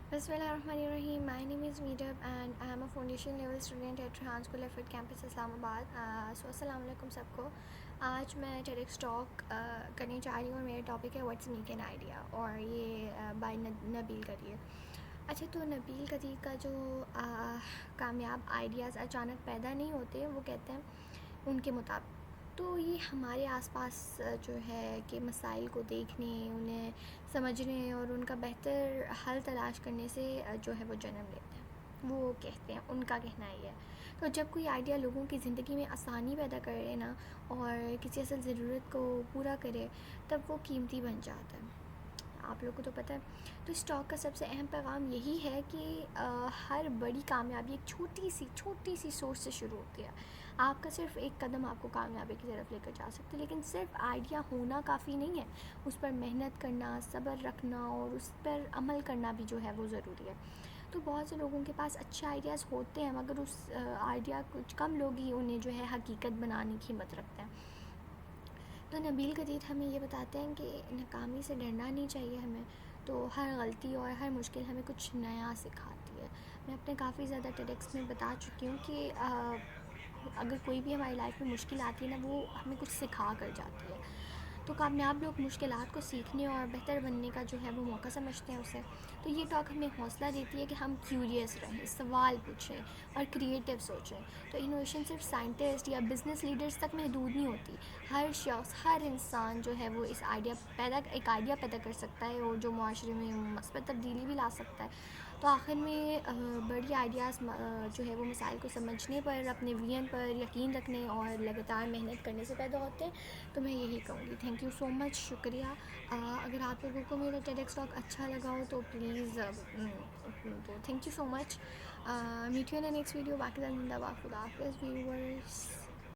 Bismillahirrahmanirrahim. My name is Meetup and I am a foundation level student at Rehan School of Ed Campus Islamabad. السلام علیکم سب کو. آج میں ٹیڈکس talk کرنے جا رہی ہوں اور میرا ٹاپک ہے واٹس میک این آئیڈیا اور یہ بائی نبیل قدیر. اچھا تو نبیل قدیر کا جو کامیاب آئیڈیاز اچانک پیدا نہیں ہوتے وہ کہتے ہیں ان کے مطابق تو یہ ہمارے آس پاس جو ہے کہ مسائل کو دیکھنے انہیں سمجھنے اور ان کا بہتر حل تلاش کرنے سے جو ہے وہ جنم لیتے ہیں. وہ کہتے ہیں ان کا کہنا یہ ہے. تو جب کوئی آئیڈیا لوگوں کی زندگی میں آسانی پیدا کرے نا اور کسی اصل ضرورت کو پورا کرے تب وہ قیمتی بن جاتا ہے. آپ لوگوں کو تو پتہ ہے. تو اس ٹاک کا سب سے اہم پیغام یہی ہے کہ ہر بڑی کامیابی ایک چھوٹی سی سوچ سے شروع ہوتی ہے. آپ کا صرف ایک قدم آپ کو کامیابی کی طرف لے کر جا سکتے, لیکن صرف آئیڈیا ہونا کافی نہیں ہے. اس پر محنت کرنا, صبر رکھنا اور اس پر عمل کرنا بھی جو ہے وہ ضروری ہے. تو بہت سے لوگوں کے پاس اچھے آئیڈیاز ہوتے ہیں مگر اس آئیڈیا کچھ کم لوگ ہی انہیں جو ہے حقیقت بنانے کی ہمت رکھتے ہیں. تو نبیل قدیر ہمیں یہ بتاتے ہیں کہ ناکامی سے ڈرنا نہیں چاہیے ہمیں. تو ہر غلطی اور ہر مشکل ہمیں کچھ نیا سکھاتی ہے. میں اپنے کافی زیادہ ٹیڈکس میں بتا چکی ہوں کہ اگر کوئی بھی ہماری لائف میں مشکل آتی ہے نا وہ ہمیں کچھ سکھا کر جاتی ہے. تو کامیاب لوگ مشکلات کو سیکھنے اور بہتر بننے کا جو ہے وہ موقع سمجھتے ہیں اسے. تو یہ ٹاک ہمیں حوصلہ دیتی ہے کہ ہم کیوریس رہیں, سوال پوچھیں اور کریٹیو سوچیں. تو انوویشن صرف سائنٹسٹ یا بزنس لیڈرز تک محدود نہیں ہوتی. ہر شخص, ہر انسان جو ہے وہ اس ایک آئیڈیا پیدا کر سکتا ہے اور جو معاشرے میں مثبت تبدیلی بھی لا سکتا ہے. تو آخر میں بڑی آئیڈیاز جو ہے وہ مسائل کو سمجھنے پر, اپنے ویژن پر یقین رکھنے اور لگاتار محنت کرنے سے پیدا ہوتے ہیں. تو میں یہی کہوں گی. تھینک یو سو مچ, شکریہ. اگر آپ لوگوں کو میرا ٹیڈکس ٹاک اچھا لگا ہو تو پلیز تو thank you so much. Meet you in next video. باقی زندہ باد. خدا حافظ ویورس.